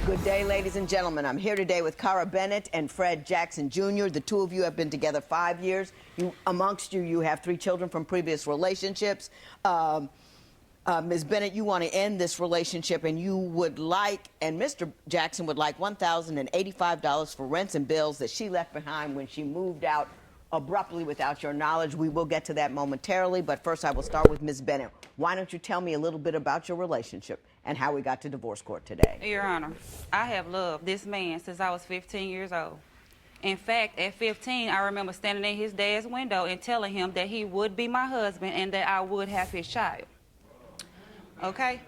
Good day, ladies and gentlemen. I'm here today with Cara Bennett and Fred Jackson Jr. The two of you have been together 5 years. Amongst you, you have 3 children from previous relationships. Ms. Bennett, you want to end this relationship, and you would like, and Mr. Jackson would like $1,085 for rents and bills that she left behind when she moved out abruptly without your knowledge. We will get to that momentarily, but first I will start with Ms. Bennett. Why don't you tell me a little bit about your relationship and how we got to divorce court today? Your Honor, I have loved this man since I was 15 years old. In fact, at 15, I remember standing in his dad's window and telling him that he would be my husband and that I would have his child. Okay?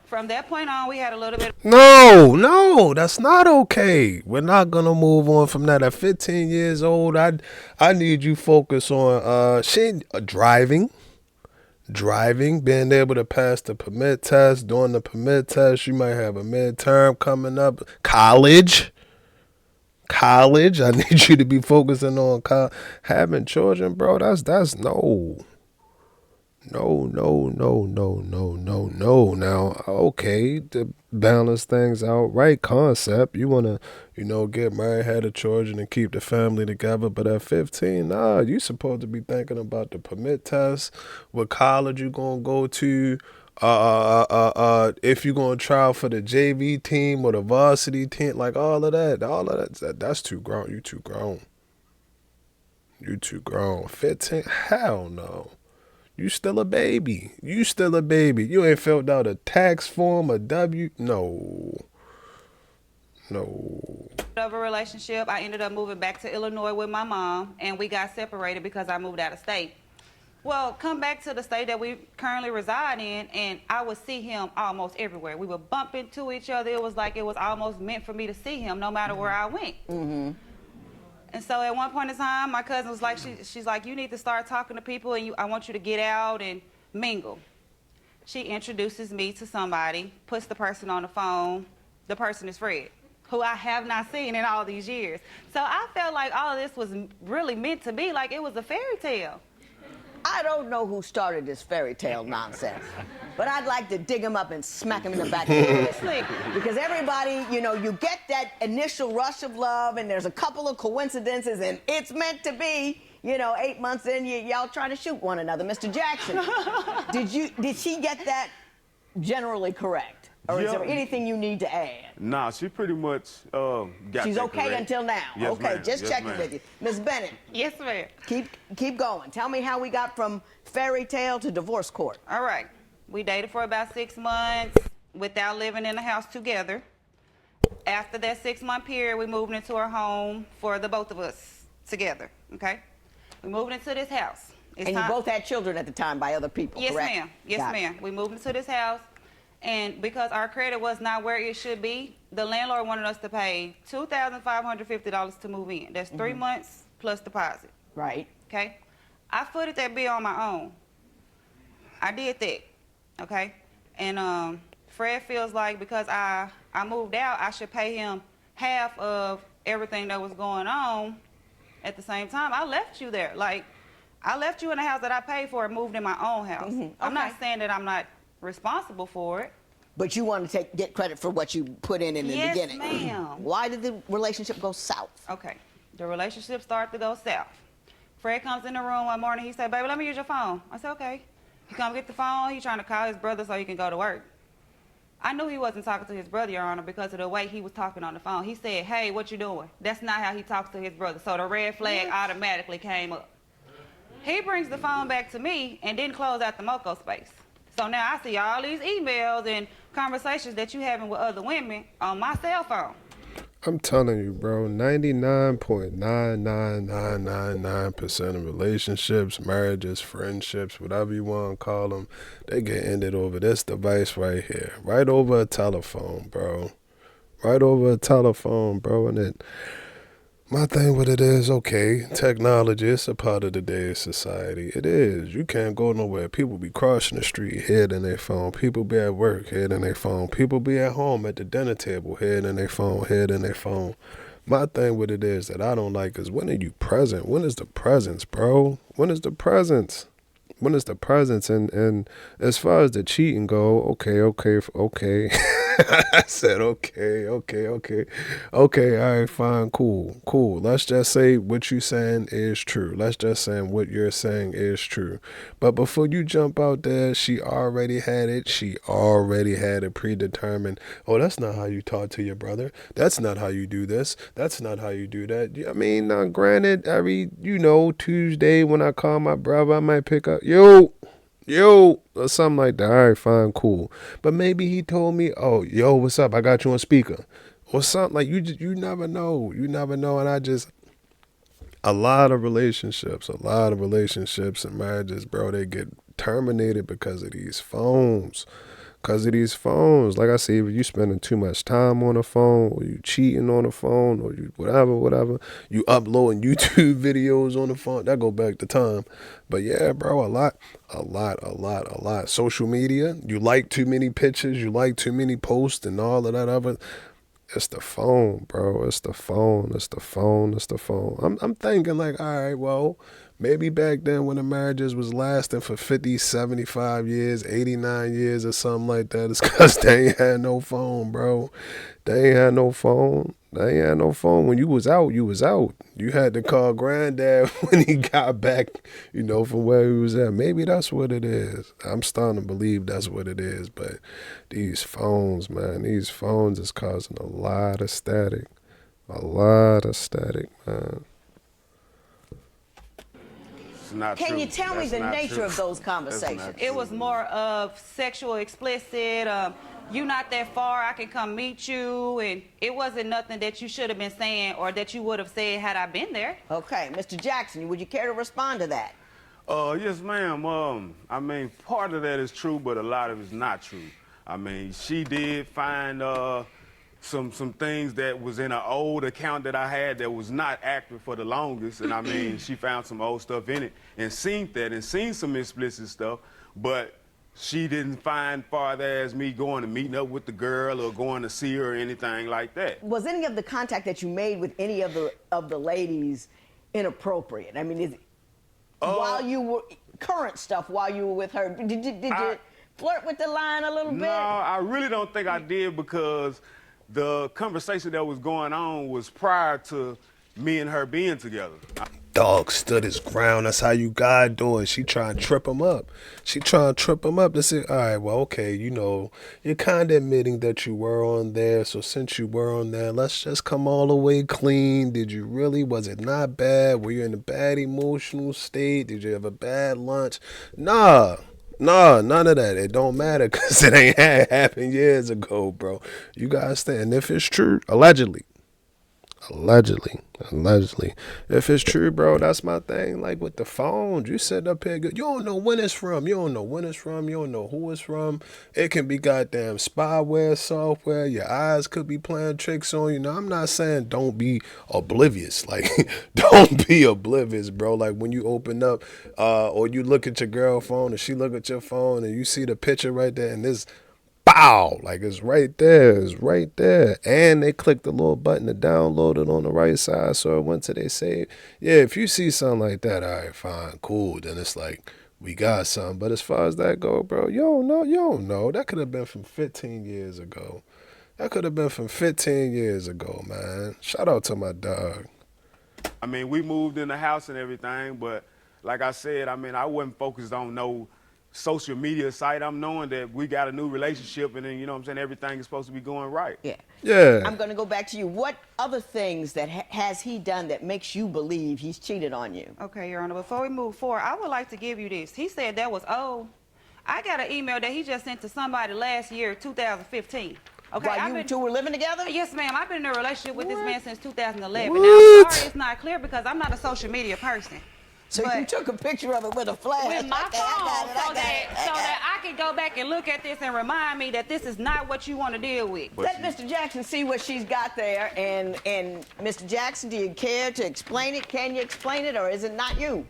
From that point on, we had a little bit. No, that's not okay. We're not gonna move on from that. At 15 years old, I need you focus on driving, being able to pass the permit test. During the permit test, you might have a midterm coming up. College. I need you to be focusing on having children, bro. That's no. No. Now, okay, to balance things out, right concept. You want to, get married, have the children, and keep the family together. But at 15, nah, you supposed to be thinking about the permit test, what college you going to go to, if you're going to try out for the JV team or the varsity team, like all of that. That's too grown. You too grown. 15, hell no. You still a baby. You ain't filled out a tax form, a W. No. Of a relationship, I ended up moving back to Illinois with my mom, and we got separated because I moved out of state. Well, come back to the state that we currently reside in, and I would see him almost everywhere. We would bump into each other. It was like it was almost meant for me to see him no matter where I went. Mm-hmm. And so at one point in time, my cousin was like, she's like, you need to start talking to people, and I want you to get out and mingle. She introduces me to somebody, puts the person on the phone. The person is Fred, who I have not seen in all these years. So I felt like all of this was really meant to be, like it was a fairy tale. I don't know who started this fairy tale nonsense, but I'd like to dig him up and smack him in the back of the head. Because everybody, you get that initial rush of love, and there's a couple of coincidences, and it's meant to be. 8 months in, y'all trying to shoot one another. Mr. Jackson, did she get that generally correct? Or is there anything you need to add? Nah, she pretty much got She's that okay correct. until now. Yes, okay, ma'am. just Yes, checking ma'am. with you. Ms. Bennett. Yes, ma'am. Keep going. Tell me how we got from fairy tale to divorce court. All right. We dated for about 6 months without living in the house together. After that 6-month period, we moved into our home for the both of us together, okay? We moved into this house. And you both had children at the time by other people, yes, correct? Ma'am. Yes, ma'am. We moved into this house, and because our credit was not where it should be, the landlord wanted us to pay $2,550 to move in. That's 3 months plus deposit. Right. Okay? I footed that bill on my own. I did that, okay? And Fred feels like because I moved out, I should pay him half of everything that was going on. At the same time, I left you there. Like, I left you in a house that I paid for and moved in my own house. Mm-hmm. Okay. I'm not saying that I'm not responsible for it. But you want to get credit for what you put in the beginning. Yes, ma'am. Why did the relationship go south? Okay. The relationship started to go south. Fred comes in the room one morning. He said, baby, let me use your phone. I said, okay. He come get the phone. He's trying to call his brother so he can go to work. I knew he wasn't talking to his brother, Your Honor, because of the way he was talking on the phone. He said, hey, what you doing? That's not how he talks to his brother. So the red flag automatically came up. He brings the phone back to me and didn't close out the MoCo space. So now I see all these emails and conversations that you having with other women on my cell phone. I'm telling you, bro, 99.99999% of relationships, marriages, friendships, whatever you want to call them, they get ended over this device right here. Right over a telephone, bro. And it... My thing with it is, okay, technology is a part of today's society. It is. You can't go nowhere. People be crossing the street, head in their phone. People be at work, head in their phone. People be at home at the dinner table, head in their phone. My thing with it is that I don't like is when are you present? When is the presence, bro? When is the presence? And as far as the cheating go, okay. I said, okay. Okay, all right, fine, cool. Let's just say what you saying is true. Let's just say what you're saying is true. But before you jump out there, she already had it. She already had it predetermined. Oh, that's not how you talk to your brother. That's not how you do this. That's not how you do that. I mean, now granted, every, Tuesday when I call my brother, I might pick up, yo, or something like that. All right, fine, cool. But maybe he told me, oh, yo, what's up? I got you on speaker. Or something like you never know. You never know. And a lot of relationships and marriages, bro, they get terminated because of these phones. Like I say, if you spending too much time on the phone, or you cheating on the phone, or you whatever, you uploading YouTube videos on the phone, that go back to time. But yeah, bro, a lot. Social media, you like too many pictures, you like too many posts and all of that other. It's the phone, bro. It's the phone. I'm thinking like, all right, well, maybe back then when the marriages was lasting for 50, 75 years, 89 years or something like that, it's because they ain't had no phone, bro. They ain't had no phone. When you was out, you was out. You had to call granddad when he got back, from where he was at. Maybe that's what it is. I'm starting to believe that's what it is. But these phones, man, is causing a lot of static. Man. It's not Can true. you tell me That's the not nature true. of those That's not conversations? It was more of sexual explicit. You not that far, I can come meet you, and it wasn't nothing that you should have been saying or that you would have said had I been there. Okay, Mr. Jackson, would you care to respond to that? Yes, ma'am. I mean, part of that is true, but a lot of it's not true. I mean, she did find some things that was in an old account that I had that was not active for the longest, and I mean, she found some old stuff in it and seen some explicit stuff, but she didn't find farther as me going and meeting up with the girl or going to see her or anything like that. Was any of the contact that you made with any of the ladies inappropriate? I mean, is while you were current stuff while you were with her, did you flirt with the line a little bit? No, I really don't think I did because the conversation that was going on was prior to me and her being together. Dog stood his ground. That's how you gotta do it. She trying to trip him up. To say, all right, well, okay, you're kind of admitting that you were on there. So since you were on there, let's just come all the way clean. Did you really? Was it not bad? Were you in a bad emotional state? Did you have a bad lunch? Nah, none of that. It don't matter because it ain't happened years ago, bro. You gotta stay. And if it's true, allegedly. If it's true, bro, that's my thing. Like with the phones, you sit up here, you don't know when it's from. You don't know who it's from. It can be goddamn spyware software. Your eyes could be playing tricks on you. Now, I'm not saying don't be oblivious. Like, don't be oblivious, bro. Like when you open up or you look at your girl phone and she look at your phone and you see the picture right there and this bow, like it's right there. And they clicked the little button to download it on the right side, so it went to they save. Yeah, if you see something like that, all right, fine, cool. Then it's like we got something. But as far as that go, bro, you don't know. That could have been from 15 years ago. Man. Shout out to my dog. I mean, we moved in the house and everything, but like I said, I mean, I wasn't focused on no social media site. I'm knowing that we got a new relationship and then, everything is supposed to be going right. Yeah. I'm going to go back to you. What other things that has he done that makes you believe he's cheated on you? Okay, Your Honor, before we move forward, I would like to give you this. He said that was old. I got an email that he just sent to somebody last year, 2015. Okay, While you two were living together? Yes, ma'am. I've been in a relationship with this man since 2011. What? Now, I'm sorry it's not clear because I'm not a social media person. So you took a picture of it with a flash. With my phone, so that I can go back and look at this and remind me that this is not what you want to deal with. Let Mr. Jackson see what she's got there, and Mr. Jackson, do you care to explain it? Can you explain it, or is it not you?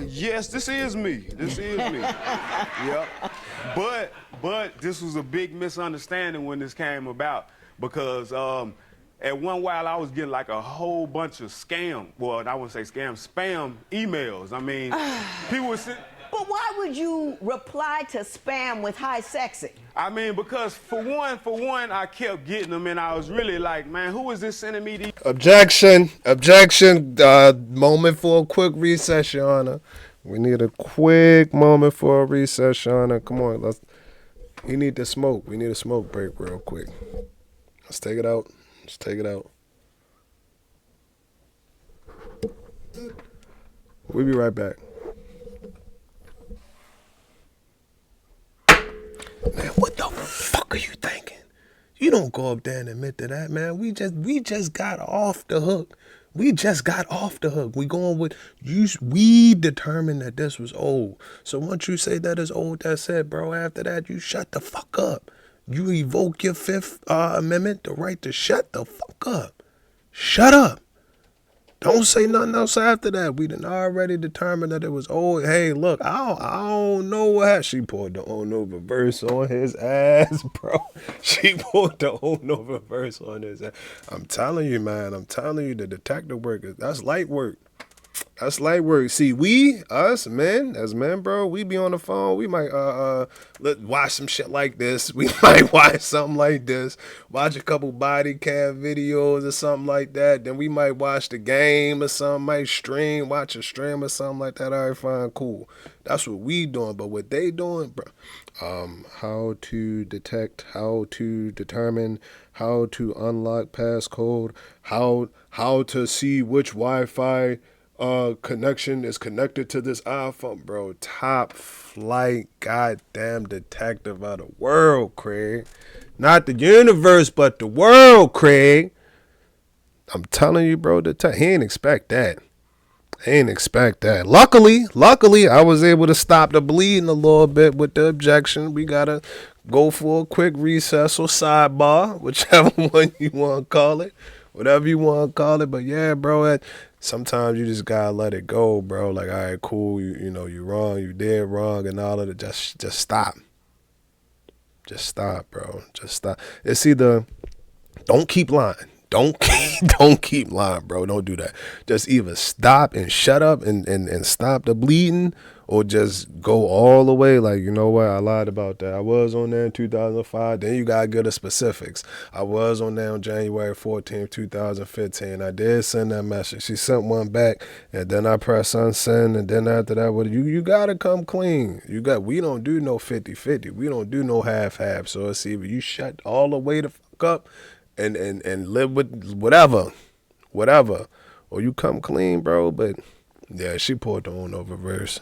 Yes, this is me. Yep. But this was a big misunderstanding when this came about because at one while I was getting like a whole bunch of spam emails. I mean, people would sit. But why would you reply to spam with hi sexy? I mean, because for one, I kept getting them, and I was really like, man, who is this sending me these? Objection. Objection. Moment for a quick recess, Your Honor. We need a quick moment for a recess, Your Honor. Come on, let's. We need to smoke. We need a smoke break real quick. Let's take it out. Let's take it out. We'll be right back. Man, what the fuck are you thinking? You don't go up there and admit to that, man. We just got off the hook. We just got off the hook. We going with you. We determined that this was old. So once you say that is old, that's it, bro. After that, you shut the fuck up. You evoke your Fifth Amendment, the right to shut the fuck up. Shut up. Don't say nothing else after that. We done already determined that it was old. Hey, look, I don't know what happened. She pulled the on over verse on his ass, bro. She pulled the on over verse on his ass. I'm telling you, man. I'm telling you, the detective work, that's light work. That's light work. See, us men, as men, bro, we be on the phone. We might watch some shit like this. We might watch something like this. Watch a couple body cam videos or something like that. Then we might watch the game or something. Might watch a stream or something like that. All right, fine, cool. That's what we doing. But what they doing, bro? How to detect, how to determine, how to unlock passcode, how to see which Wi-Fi connection is connected to this iPhone, bro. Top flight goddamn detective of the world, Craig. Not the universe, but the world, Craig. I'm telling you, bro, he ain't expect that. He ain't expect that. Luckily, I was able to stop the bleeding a little bit with the objection. We gotta go for a quick recess or sidebar, whichever one you want to call it. Whatever you want to call it. But yeah, bro, sometimes you just gotta let it go, bro. Like, all right, cool, you know, you wrong, you did wrong, and all of it. Just stop. Just stop, bro. Just stop. It's either don't keep lying. Don't keep lying, bro. Don't do that. Just either stop and shut up and stop the bleeding, or just go all the way. Like, you know what? I lied about that. I was on there in 2005. Then you gotta get the specifics. I was on there on January 14th, 2015. I did send that message. She sent one back, and then I pressed unsend, and then after that, what you gotta come clean. We don't do no 50-50. We don't do no half-half. So it's either you shut all the way the fuck up and live with whatever, or you come clean, bro. But yeah, she pulled the on over verse.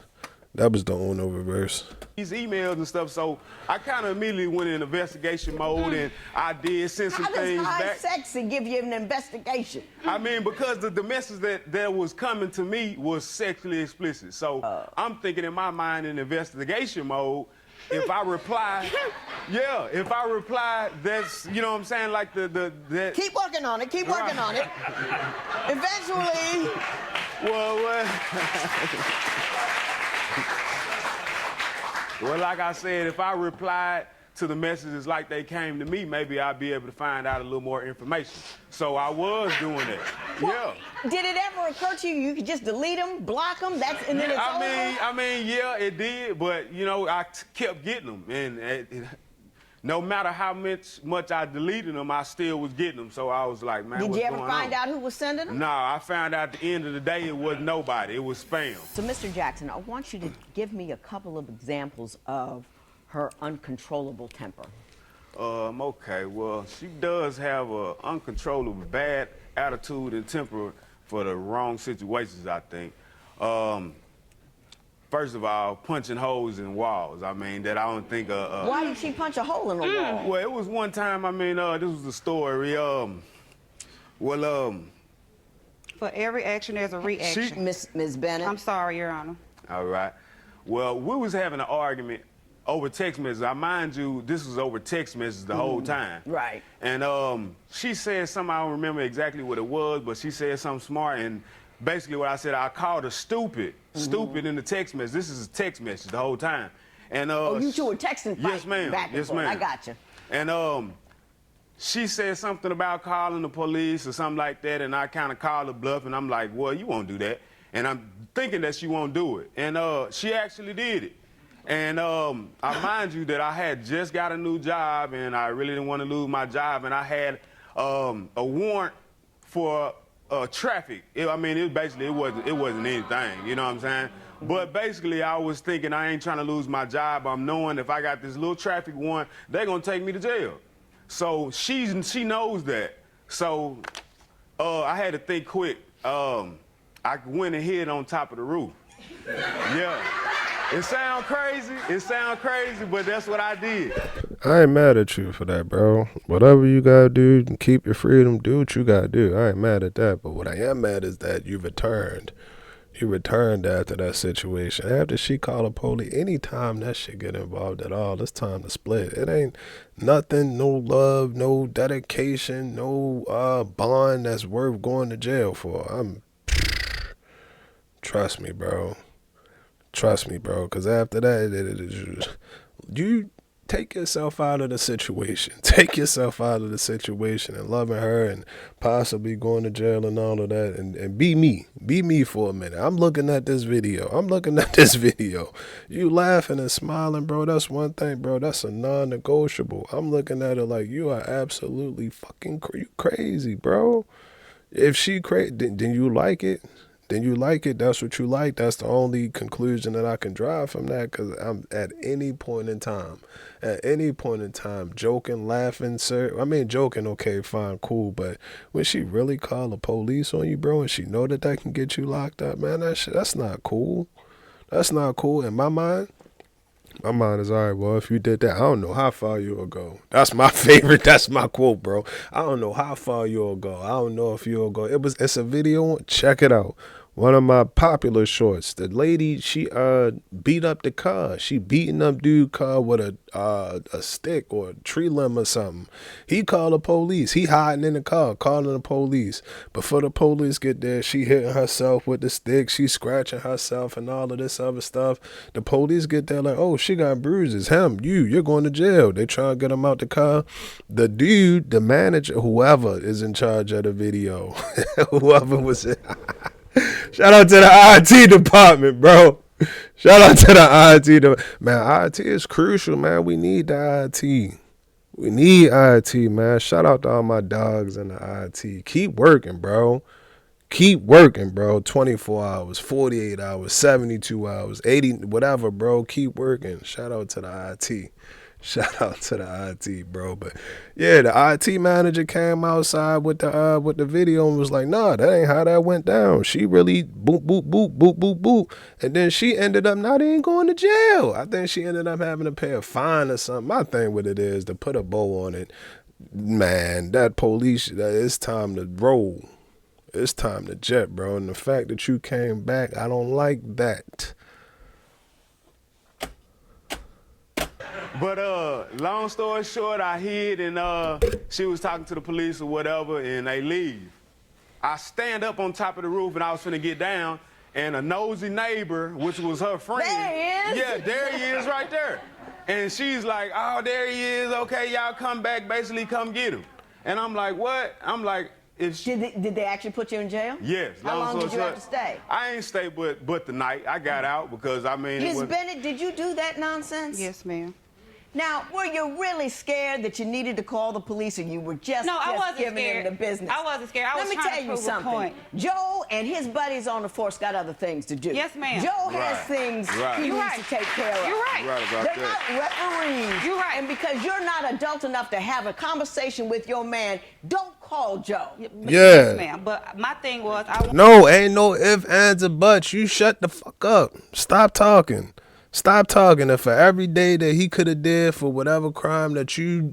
That was the on over verse. These emails and stuff, so I kind of immediately went in investigation mode, and I did send some things How back. does high sexy give you an investigation? I mean, because the message that was coming to me was sexually explicit. So I'm thinking in my mind in investigation mode, if I reply, that's, you know what I'm saying, like that. Keep working on it. Keep working on it. Eventually. Well, like I said, if I replied to the messages like they came to me, maybe I'd be able to find out a little more information. So I was doing that. Well, yeah. Did it ever occur to you could just delete them, block them, and then it's over? I mean, yeah, it did, but you know, I kept getting them, and no matter how much I deleted them, I still was getting them. So I was like, man, Did you ever find out who was sending them? No, I found out at the end of the day it was nobody. It was spam. So, Mr. Jackson, I want you to give me a couple of examples of her uncontrollable temper. Okay, well, she does have a uncontrollable bad attitude and temper for the wrong situations, I think. First of all, punching holes in walls. I mean, that I don't think... Why did she punch a hole in the wall? Well, it was one time, I mean, this was the story. For every action, there's a reaction. Ms. Bennett? I'm sorry, Your Honor. All right. Well, we was having an argument over text messages. I mind you, this was over text messages the whole time. Right. And she said something, I don't remember exactly what it was, but she said something smart, and basically what I said, I called her stupid. Stupid in the text message. This is a text message the whole time. And you two were texting yes, ma'am. back and forth. I got you. And she said something about calling the police or something like that, and I kind of called her bluff, and I'm like, well, you won't do that. and I'm thinking that she won't do it. And she actually did it. And I mind you that I had just got a new job, and I really didn't want to lose my job, and I had a warrant for traffic. I mean, it wasn't anything, you know what I'm saying? But basically, I was thinking I ain't trying to lose my job. I'm knowing if I got this little traffic warrant, they're gonna take me to jail. So she knows that. So I had to think quick. I went and hid on top of the roof. Yeah. It sound crazy, but that's what I did. I ain't mad at you for that, bro. Whatever you gotta do to keep your freedom, do what you gotta do. I ain't mad at that. But what I am mad is that you returned. You returned after that situation. After she called the police, anytime that shit get involved at all, it's time to split. It ain't nothing, no love, no dedication, no bond that's worth going to jail for. Trust me, bro. Trust me, bro, because after that, you take yourself out of the situation. Take yourself out of the situation and loving her and possibly going to jail and all of that and be me. Be me for a minute. I'm looking at this video. You laughing and smiling, bro. That's one thing, bro. That's a non-negotiable. I'm looking at it like you are absolutely fucking crazy, bro. If she crazy, then you like it. That's what you like. That's the only conclusion that I can drive from that, because I'm at any point in time, joking, laughing, sir. I mean, joking, okay, fine, cool. But when she really call the police on you, bro, and she know that can get you locked up, man, that's not cool. That's not cool. In my mind is, all right, well, if you did that, I don't know how far you'll go. That's my favorite. That's my quote, bro. I don't know how far you'll go. I don't know if you'll go. It's a video. Check it out. One of my popular shorts. The lady, she beat up the car. She beating up dude car with a stick or a tree limb or something. He called the police. He hiding in the car, calling the police. Before the police get there, she hitting herself with the stick. She scratching herself and all of this other stuff. The police get there like, oh, she got bruises. You're going to jail. They try to get him out the car. The dude, the manager, whoever is in charge of the video, whoever was it. Shout out to the IT department, bro. Shout out to the IT department. Man, IT is crucial, man. We need the IT. We need IT, man. Shout out to all my dogs in the IT. Keep working, bro. 24 hours, 48 hours, 72 hours, 80, whatever, bro. Keep working. Shout out to the IT. Shout out to the IT, bro. But yeah, the IT manager came outside with the video and was like, nah, that ain't how that went down. She really boop, boop, boop, boop, boop, boop. And then she ended up not even going to jail. I think she ended up having to pay a fine or something. My thing with it is to put a bow on it. Man, that police, it's time to roll. It's time to jet, bro. And the fact that you came back, I don't like that. But long story short, I hid, and she was talking to the police or whatever, and they leave. I stand up on top of the roof, and I was finna get down, and a nosy neighbor, which was her friend. There he is. Yeah, there he is right there. And she's like, oh, there he is. Okay, y'all come back, basically come get him. And I'm like, what? I'm like, Did they actually put you in jail? Yes. How long did you have to stay? I ain't stay but the night. I got out because, I mean... Ms. Bennett, did you do that nonsense? Yes, ma'am. Now, were you really scared that you needed to call the police, or you were just giving them the business? I wasn't scared. I was Let me tell you something. Joe and his buddies on the force got other things to do. Yes, ma'am. Joe has things he needs to take care of. You're right. Right about They're not referees. You're right. And because you're not adult enough to have a conversation with your man, don't call Joe. Yes, ma'am. But my thing was, No, ain't no ifs, ands, or buts. You shut the fuck up. Stop talking. Stop talking. And for every day that he could have did for whatever crime that you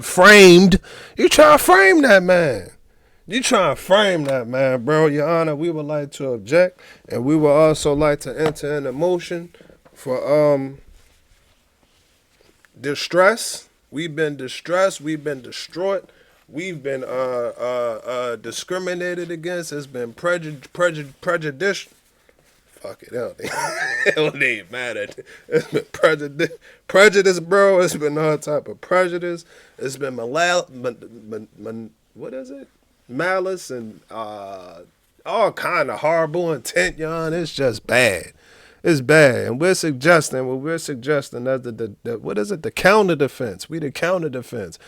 framed, you try to frame that man. You trying to frame that man, bro. Your Honor, we would like to object, and we would also like to enter in a motion for distress. We've been distressed. We've been distraught. We've been discriminated against. It's been prejudicial. Fuck it, it don't even matter. It's been prejudice, bro. It's been all type of prejudice. It's been what is it? Malice and all kind of horrible intent, y'all. It's just bad. It's bad, and we're suggesting that what is it? The counter defense. We the counter defense.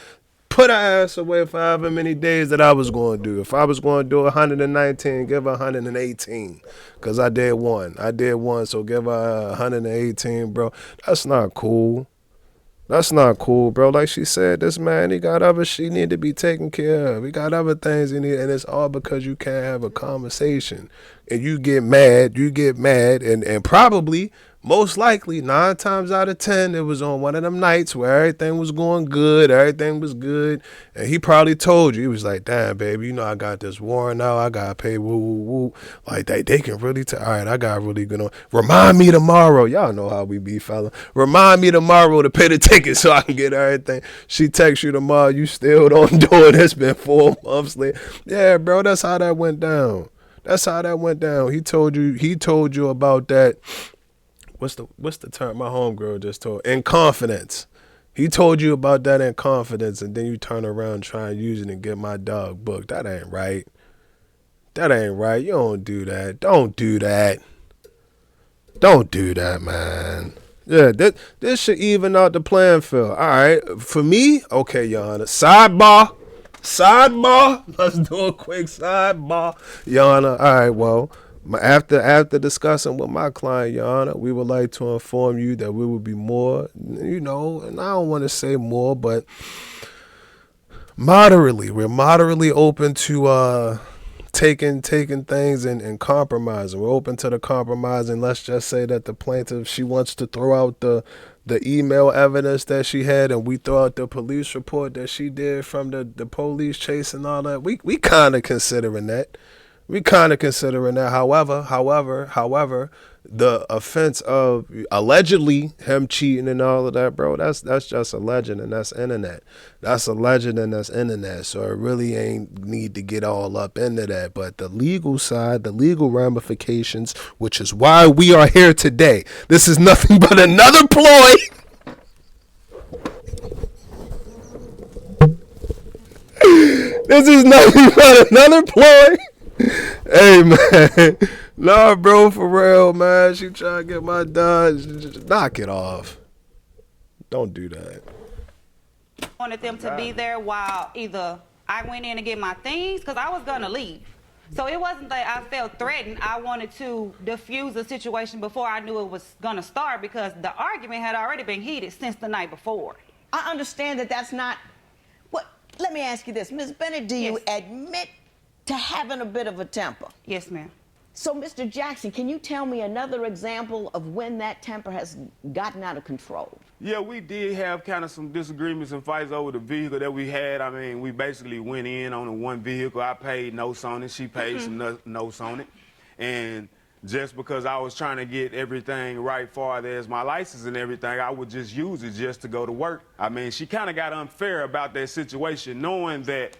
Put her ass away for however many days that I was going to do. If I was going to do 119, give her 118, cause I did one. So give her 118, bro. That's not cool. That's not cool, bro. Like she said, this man, he got other shit he need to be taken care of. He got other things he need, and it's all because you can't have a conversation. And you get mad, and probably, most likely, 9 times out of 10, it was on one of them nights where everything was going good, and he probably told you, he was like, damn, baby, you know I got this warrant out, I got to pay, woo, woo, woo. Like, they can really, all right, I got really good on. Remind me tomorrow. Y'all know how we be, fella. Remind me tomorrow to pay the ticket so I can get everything. She texts you tomorrow, you still don't do it. It's been 4 months later. Yeah, bro, that's how that went down. He told you about that. What's the term my homegirl just told? In confidence. He told you about that in confidence, and then you turn around and try and use it and get my dog booked. That ain't right. You don't do that. Don't do that, man. Yeah, this should even out the playing field. All right, for me, okay, Your Honor. Sidebar. Let's do a quick sidebar, Your Honor. All right, well, after discussing with my client, Your Honor, we would like to inform you that we will be more, and I don't want to say more, but moderately. We're moderately open to taking things and compromising. We're open to the compromising. Let's just say that the plaintiff, she wants to throw out the email evidence that she had, and we throw out the police report that she did from the police chase and all that. We kind of considering that. However, the offense of allegedly him cheating and all of that, bro, that's just a legend, and that's internet. So it really ain't need to get all up into that. But the legal side, the legal ramifications, which is why we are here today. This is nothing but another ploy. This is nothing but another ploy. Hey, man. Nah, bro, for real, man. She trying to get my dog. Just knock it off. Don't do that. Wanted them to be there while either I went in to get my things, because I was going to leave. So it wasn't that I felt threatened. I wanted to diffuse the situation before I knew it was going to start, because the argument had already been heated since the night before. I understand that that's not... Let me ask you this. Ms. Bennett, do you admit to having a bit of a temper? Yes, ma'am. So, Mr. Jackson, can you tell me another example of when that temper has gotten out of control? Yeah, we did have kind of some disagreements and fights over the vehicle that we had. I mean, we basically went in on the one vehicle. I paid notes on it. She paid some notes on it. And just because I was trying to get everything right far as my license and everything, I would just use it just to go to work. I mean, she kind of got unfair about that situation, knowing that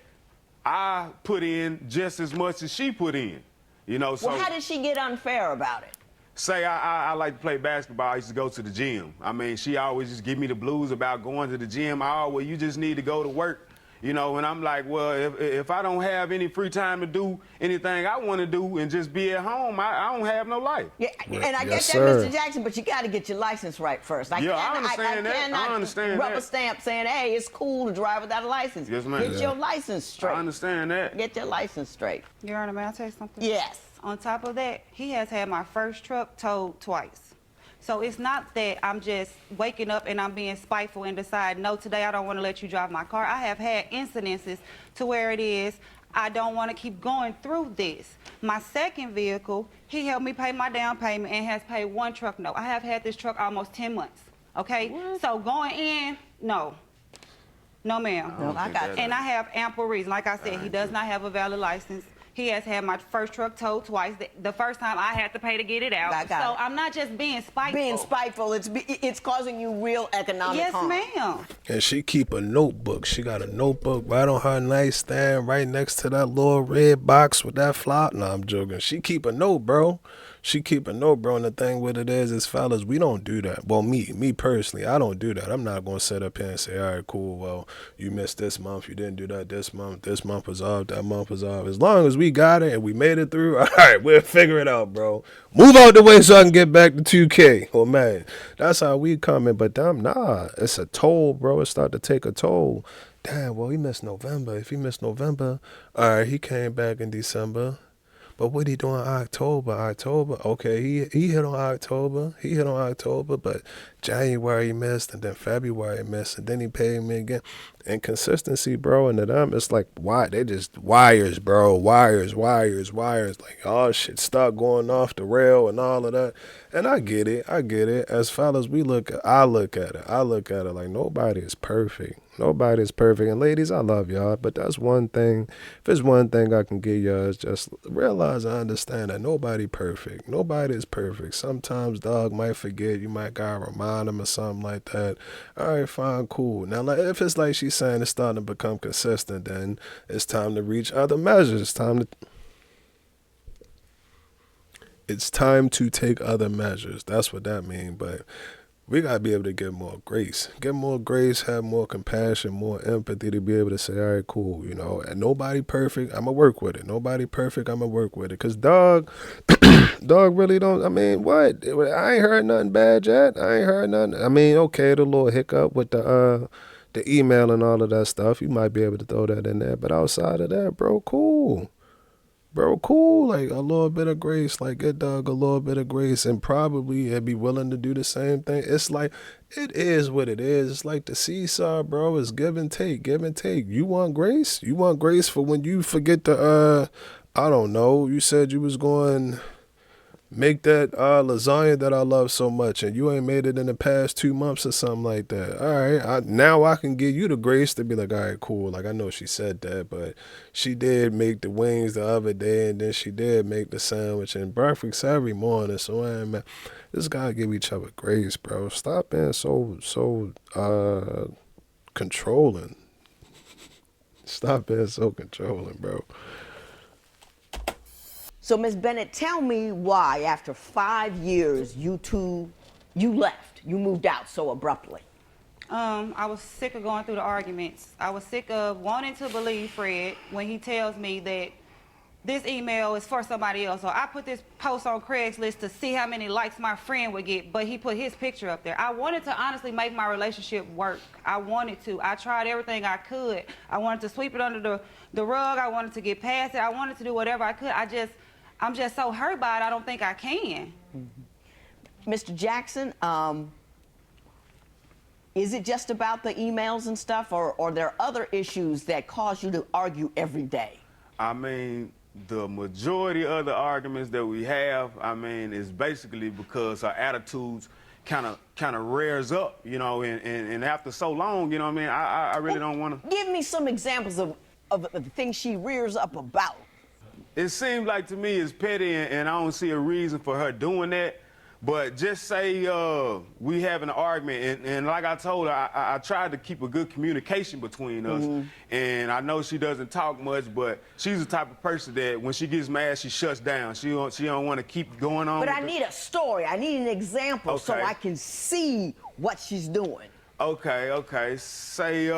I put in just as much as she put in. So well, how did she get unfair about it? Say I like to play basketball. I used to go to the gym. I mean, she always just give me the blues about going to the gym. Well, you just need to go to work. And I'm like, well, if I don't have any free time to do anything I want to do and just be at home, I don't have no life. Yeah, and I get that, sir. Mr. Jackson, but you got to get your license right first. I understand that. I understand that. Rubber stamp saying, hey, it's cool to drive without a license. Yes, ma'am. Get your license straight. I understand that. Get your license straight. Your Honor, may I tell you something? Yes. On top of that, he has had my first truck towed twice. So it's not that I'm just waking up and I'm being spiteful and decide, no, today I don't want to let you drive my car. I have had incidences to where it is, I don't want to keep going through this. My second vehicle, he helped me pay my down payment and has paid one truck note. I have had this truck almost 10 months, okay? What? So going in, no. No, ma'am. No, I got you. And I have ample reason. Like I said, he does not have a valid license. He has had my first truck towed twice. The first time I had to pay to get it out. So I'm not just being spiteful. Being spiteful, it's causing you real economic harm. Yes, ma'am. And she keep a notebook. She got a notebook right on her nightstand, right next to that little red box with that flop. No, I'm joking. She keep a note, bro. she keep a note, bro. And the thing with it is fellas, we don't do that. Well, me personally, I don't do that. I'm not gonna sit up here and say, all right, cool. Well, you missed this month. You didn't do that this month. This month was off. That month was off. As long as we got it and we made it through, all right, we'll figure it out, bro. Move out the way so I can get back to 2K. Oh man, that's how we coming. But damn, nah, it's a toll, bro. It start to take a toll. Damn, well, he missed November. If he missed November, all right, he came back in December. But what he doing October? Okay, he hit on October. He hit on October, but January he missed, and then February he missed, and then he paid me again. Inconsistency, bro, and to them, it's like, why? They just wires, bro. Wires. Like, oh, shit, start going off the rail and all of that. And I get it. As fellas, I look at it like nobody is perfect. Nobody's perfect. And ladies, I love y'all, but that's one thing. If there's one thing I can give y'all is just realize and understand that nobody perfect. Nobody is perfect. Sometimes dog might forget. You might gotta remind them or something like that. All right, fine, cool. Now, like, if it's like she's saying it's starting to become consistent, then it's time to reach other measures. It's time to take other measures. That's what that means. But we got to be able to get more grace. Have more compassion, more empathy to be able to say, all right, cool, you know, and nobody perfect, I'm going to work with it. Nobody perfect, I'm going to work with it. Because dog really don't, I mean, what? I ain't heard nothing bad yet. I mean, okay, the little hiccup with the email and all of that stuff, you might be able to throw that in there. But outside of that, bro, cool. Like a little bit of grace, like get dog a little bit of grace, and probably it'd be willing to do the same thing. It's like, it is what it is. It's like the seesaw, bro. It's give and take. You want grace? You want grace for when you forget to, I don't know, you said you was going make that lasagna that I love so much, and you ain't made it in the past 2 months or something like that. All right, now I can give you the grace to be like, all right, cool. Like, I know she said that, but she did make the wings the other day, and then she did make the sandwich and breakfast every morning. So, man, just gotta give each other grace, bro. Stop being so controlling. Stop being so controlling, bro. So, Ms. Bennett, tell me why, after 5 years, you left. You moved out so abruptly. I was sick of going through the arguments. I was sick of wanting to believe Fred when he tells me that this email is for somebody else. So I put this post on Craigslist to see how many likes my friend would get, but he put his picture up there. I wanted to honestly make my relationship work. I wanted to. I tried everything I could. I wanted to sweep it under the rug. I wanted to get past it. I wanted to do whatever I could. I'm just so hurt by it, I don't think I can. Mr. Jackson, is it just about the emails and stuff, or are there other issues that cause you to argue every day? I mean, the majority of the arguments that we have, I mean, is basically because our attitudes kind of rears up, you know, and after so long, you know what I mean, I really don't want to. Give me some examples of the things she rears up about. It seems like to me it's petty, and I don't see a reason for her doing that. But just say we have an argument, and like I told her, I tried to keep a good communication between us. And I know she doesn't talk much, but she's the type of person that when she gets mad, she shuts down. She don't want to keep going on. But I need a story. I need an example so I can see what she's doing. Okay. Say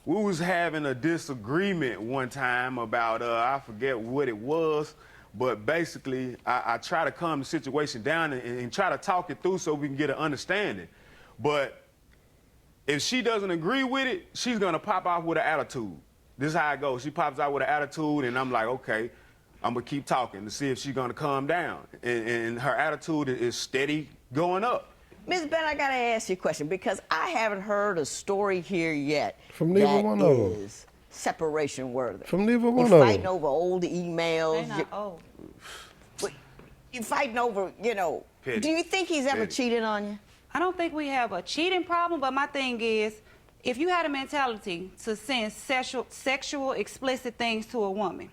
we was having a disagreement one time about, I forget what it was, but basically I try to calm the situation down and try to talk it through so we can get an understanding. But if she doesn't agree with it, she's gonna pop off with an attitude. This is how it goes. She pops out with an attitude, and I'm like, okay, I'm gonna keep talking to see if she's gonna calm down. And her attitude is steady going up. Ms. Bennett, I gotta ask you a question because I haven't heard a story here yet From neither one of them. is separation worthy. From neither one of You're them. fighting over old emails. They're not old. You're fighting over, you know. Petty. Do you think he's ever cheated on you? I don't think we have a cheating problem, but my thing is, if you had a mentality to send sexual explicit things to a woman,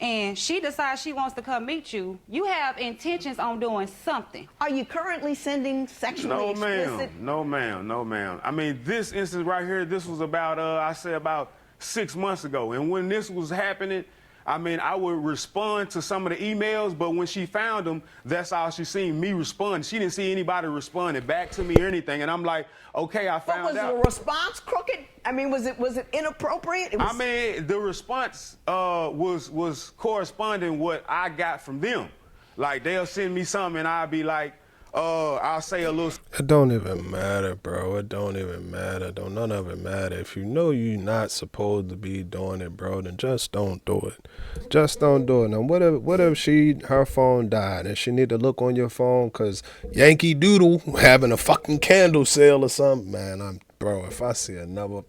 and she decides she wants to come meet you, you have intentions on doing something. Are you currently sending sexually explicit? No, ma'am. I mean, this instance right here, this was about, I say about 6 months ago. And when this was happening, I mean, I would respond to some of the emails, but when she found them, that's all she seen me respond. She didn't see anybody responding back to me or anything. And I'm like, okay, I found out. Was the response crooked? I mean, was it inappropriate? I mean, the response was corresponding what I got from them. Like, they'll send me something and I'll be like, I'll say a little. It don't even matter, bro. It don't even matter. None of it matter. If you know you're not supposed to be doing it, bro, then just don't do it. Just don't do it. Now, what if her phone died and she need to look on your phone because Yankee Doodle having a fucking candle sale or something? Man, bro, if I see another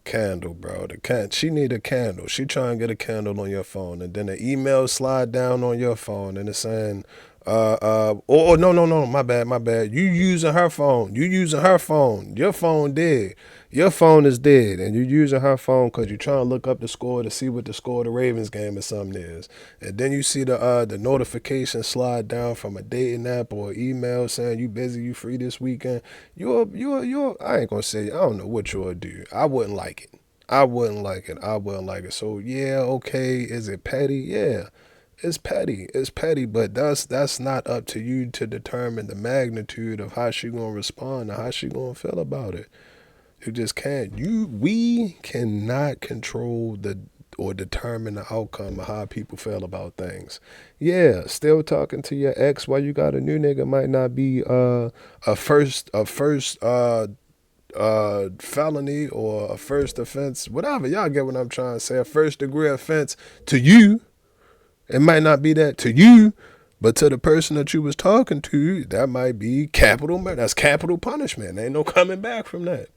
candle, bro, she need a candle. She trying to get a candle on your phone, and then the email slide down on your phone and it's saying, no, my bad. You using her phone. Your phone dead. Your phone is dead, and you using her phone because you trying to look up the score to see what the score of the Ravens game or something is. And then you see the notification slide down from a dating app or email saying you busy, you free this weekend. You're I ain't gonna say, I don't know what you'll do. I wouldn't like it. So yeah, okay, is it petty? Yeah. It's petty, but that's not up to you to determine the magnitude of how she gonna respond and how she gonna feel about it. You just can't. We cannot control or determine the outcome of how people feel about things. Yeah, still talking to your ex while you got a new nigga might not be a first felony or a first offense, whatever. Y'all get what I'm trying to say. A first degree offense to you. It might not be that to you, but to the person that you was talking to, that might be capital murder. That's capital punishment. There ain't no coming back from that.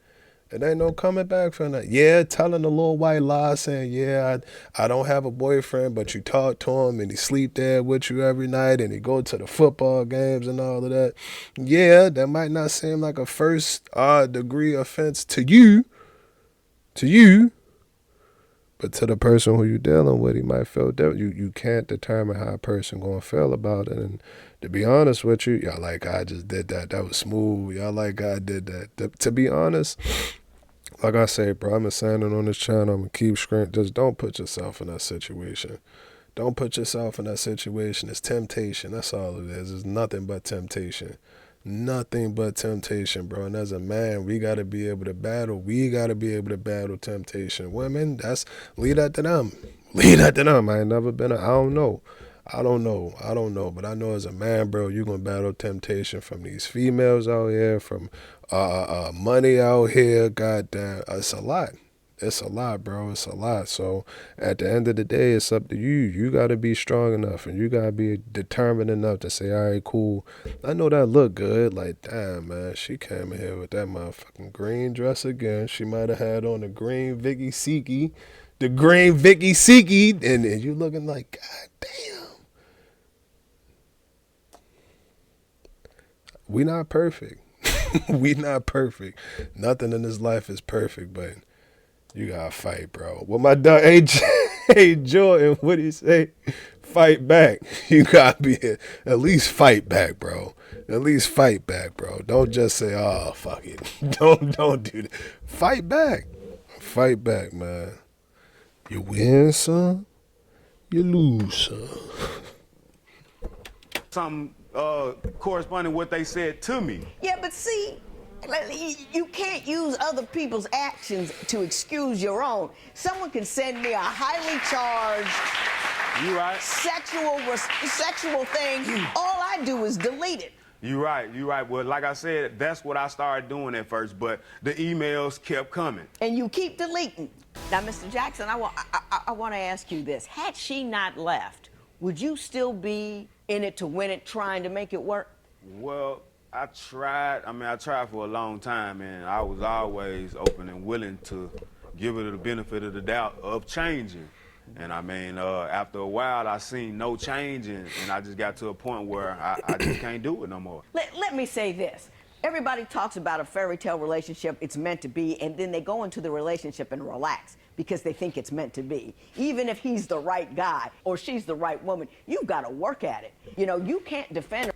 Yeah, telling a little white lie saying, yeah, I don't have a boyfriend, but you talk to him and he sleep there with you every night and he go to the football games and all of that. Yeah, that might not seem like a first degree offense to you. But to the person who you're dealing with, he might feel that you can't determine how a person gonna feel about it. And to be honest with you, y'all like I just did that. That was smooth. Y'all like I did that. To be honest, like I say, bro, I've been saying it on this channel. I'm gonna keep screaming. Just don't put yourself in that situation. Don't put yourself in that situation. It's temptation. That's all it is. It's nothing but temptation. Nothing but temptation, bro. And as a man, we got to be able to battle. We got to be able to battle temptation. Women, leave that to them. I ain't never been I don't know. But I know as a man, bro, you're going to battle temptation from these females out here, from money out here. Goddamn, it's a lot. It's a lot, bro. It's a lot. So at the end of the day, it's up to you. You got to be strong enough and you got to be determined enough to say, all right, cool. I know that look good. Like, damn, man, she came in here with that motherfucking green dress again. She might have had on the green Vicky Siki. And you looking like, god damn. We not perfect. We not perfect. Nothing in this life is perfect, but you gotta fight, bro. Well, my dog, hey Jordan, what do you say? Fight back. You gotta be at least fight back, bro. At least fight back, bro. Don't just say, oh, fuck it. Don't do that. Fight back. Fight back, man. You win some, you lose some. Something corresponding what they said to me. Yeah, but see, you can't use other people's actions to excuse your own. Someone can send me a highly charged You right. sexual thing. All I do is delete it. You right. Well, like I said, that's what I started doing at first, but the emails kept coming. And you keep deleting. Now, Mr. Jackson, I want to ask you this. Had she not left, would you still be in it to win it, trying to make it work? Well, I tried for a long time, and I was always open and willing to give it the benefit of the doubt of changing. And I mean, after a while, I seen no change, and I just got to a point where I just can't do it no more. Let me say this. Everybody talks about a fairy tale relationship, it's meant to be, and then they go into the relationship and relax because they think it's meant to be. Even if he's the right guy or she's the right woman, you've got to work at it. You know, you can't defend her.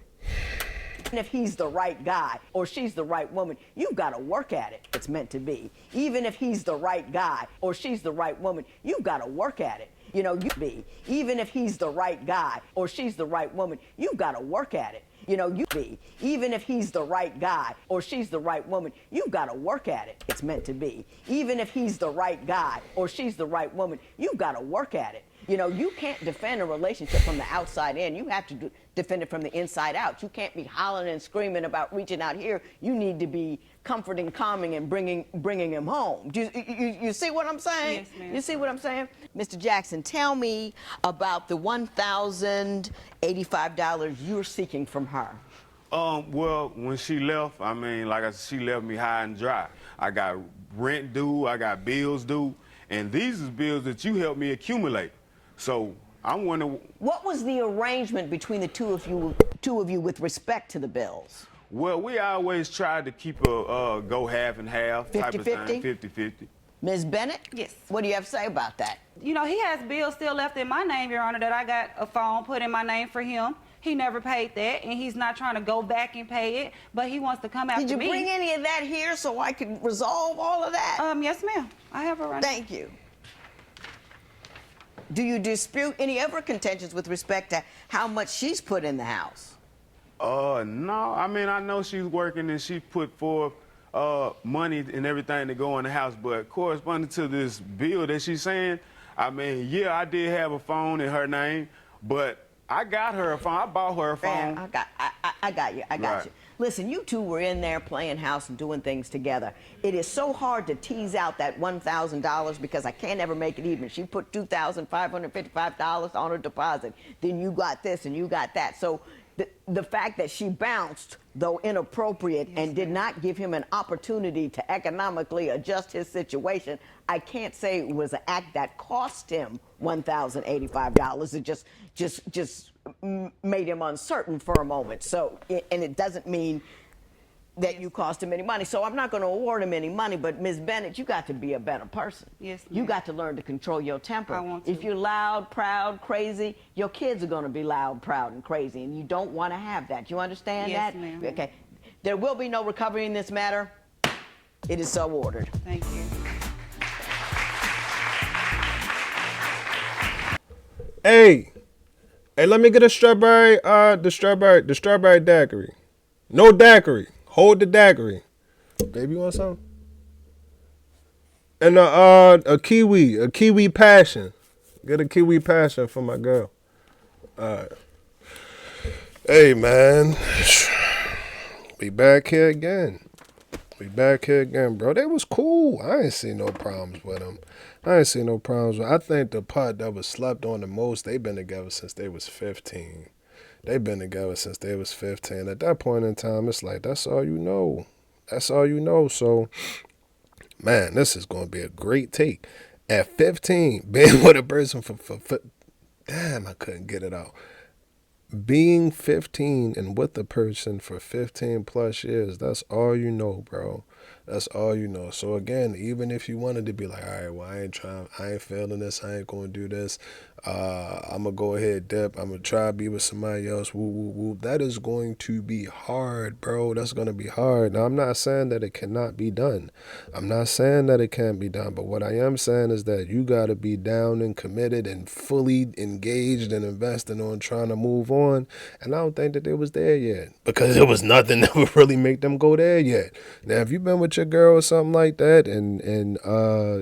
if he's the right guy or she's the right woman, you've got to work at it. It's meant to be. Even if he's the right guy or she's the right woman, you've got to work at it. You know, you be. Even if he's the right guy or she's the right woman, you've got to work at it. You know, you be. Even if he's the right guy or she's the right woman, you've got to work at it. It's meant to be. Even if he's the right guy or she's the right woman, you've got to work at it. You know, you can't defend a relationship from the outside in. You have to defend it from the inside out. You can't be hollering and screaming about reaching out here. You need to be comforting, calming, and bringing him home. Do you see what I'm saying? Yes, ma'am. You see what I'm saying? Mr. Jackson, tell me about the $1,085 you're seeking from her. Well, when she left, I mean, like I said, she left me high and dry. I got rent due, I got bills due, and these is bills that you helped me accumulate. So I'm wondering. What was the arrangement between the two of you with respect to the bills? Well, we always tried to keep a go half and half type of thing, 50-50. Ms. Bennett? Yes. What do you have to say about that? You know, he has bills still left in my name, Your Honor, that I got a phone put in my name for him. He never paid that, and he's not trying to go back and pay it, but he wants to come after me. Did you bring any of that here so I could resolve all of that? Yes, ma'am. I have a right. Thank you. Do you dispute any of her contentions with respect to how much she's put in the house? No. I mean, I know she's working and she put forth money and everything to go in the house, but corresponding to this bill that she's saying, I mean, yeah, I did have a phone in her name, but I got her a phone. I bought her a phone. Man, I got you. I got Right. you. Listen, you two were in there playing house and doing things together. It is so hard to tease out that $1,000 because I can't ever make it even. She put $2,555 on her deposit. Then you got this and you got that. So the fact that she bounced, though inappropriate, and did not give him an opportunity to economically adjust his situation, I can't say it was an act that cost him $1,085. It just made him uncertain for a moment. So, and it doesn't mean that you cost him any money. So I'm not going to award him any money, but Ms. Bennett, you got to be a better person. Yes, You ma'am. got to learn to control your temper. I want to. If you're loud, proud, crazy, your kids are going to be loud, proud, and crazy, and you don't want to have that. You understand Yes, that? ma'am. Okay. There will be no recovery in this matter. It is so ordered. Thank you. Hey, let me get a strawberry, the strawberry daiquiri. No daiquiri. Hold the daiquiri. Baby, you want some? And a kiwi passion. Get a kiwi passion for my girl. Hey, man. We back here again. Bro. They was cool. I ain't seen no problems with them. I think the part that was slept on the most, they've been together since they was 15. At that point in time, it's like, that's all you know. So, man, this is going to be a great take. At 15, being with a person for damn, I couldn't get it out. Being 15 and with a person for 15 plus years, that's all you know, bro. That's all you know. So again, even if you wanted to be like, all right, well, I ain't feeling this, I ain't gonna do this, I'm gonna go ahead, dip, I'm gonna try to be with somebody else, woo, woo, woo. That is going to be hard, bro. That's gonna be hard. Now, I'm not saying that it cannot be done. I'm not saying that it can't be done, but what I am saying is that you gotta be down and committed and fully engaged and invested on trying to move on. And I don't think that they was there yet, because there was nothing that would really make them go there yet. Now, if you've been with your girl or something like that, and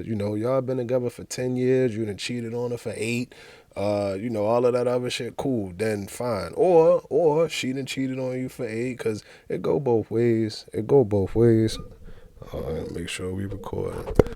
you know, y'all been together for 10 years, you done cheated on her for 8, you know, all of that other shit, cool, then fine. Or she done cheated on you for 8, because it go both ways. Make sure we record.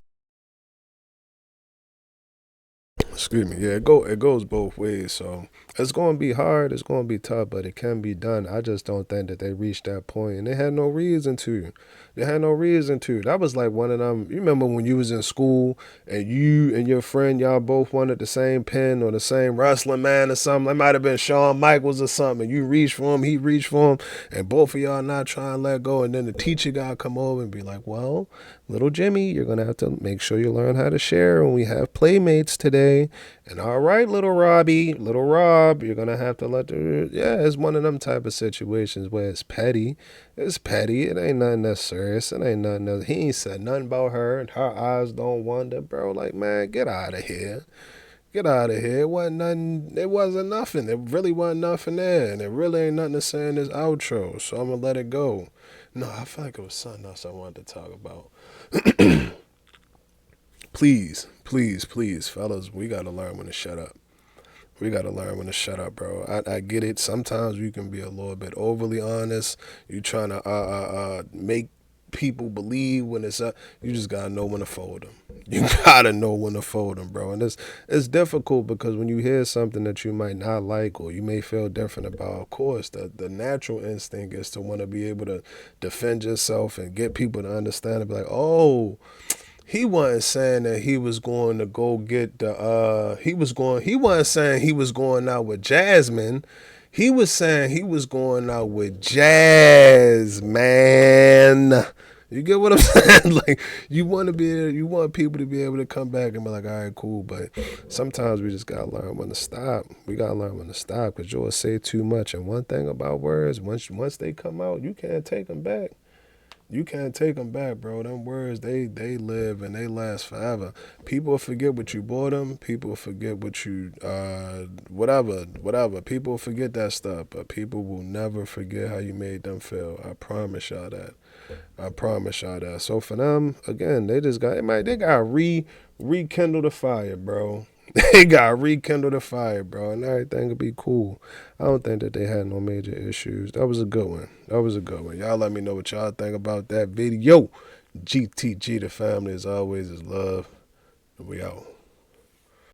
Excuse me. Yeah, it goes both ways. So it's going to be hard. It's going to be tough, but it can be done. I just don't think that they reached that point, and they had no reason to. That was like one of them. You remember when you was in school and you and your friend, y'all both wanted the same pen or the same wrestling man or something. It might have been Shawn Michaels or something. And you reached for him, he reached for him, and both of y'all not trying to let go. And then the teacher got to come over and be like, well, little Jimmy, you're going to have to make sure you learn how to share when we have playmates today. And all right, little Rob, you're going to have to yeah, it's one of them type of situations where it's petty. It's petty. It ain't nothing that serious. It ain't nothing that, he ain't said nothing about her and her eyes don't wander, bro. Like, man, get out of here. Get out of here. It wasn't nothing. It wasn't nothing. It really wasn't nothing there. And it really ain't nothing to say in this outro. So I'm going to let it go. No, I feel like it was something else I wanted to talk about. Please, fellas, we got to learn when to shut up. We got to learn when to shut up, bro. I get it. Sometimes you can be a little bit overly honest. You trying to make people believe when it's up. You just got to know when to fold them. You got to know when to fold them, bro. And it's difficult because when you hear something that you might not like or you may feel different about, of course, the natural instinct is to want to be able to defend yourself and get people to understand and be like, oh, he wasn't saying that he was going to go get the he wasn't saying he was going out with Jasmine. He was saying he was going out with Jazz, man. You get what I'm saying? Like, you want people to be able to come back and be like, all right, cool. But sometimes we just gotta learn when to stop. We gotta learn when to stop because you'll say too much. And one thing about words, once they come out, you can't take them back. You can't take them back, bro. Them words, they live and they last forever. People forget what you bought them. People forget what you, whatever. People forget that stuff, but people will never forget how you made them feel. I promise y'all that. So for them, again, they got rekindle the fire, bro. They got rekindle the fire, bro, and everything will be cool. I don't think that they had no major issues. That was a good one. Y'all let me know what y'all think about that video. GTG, the family, as always, is love. And we out.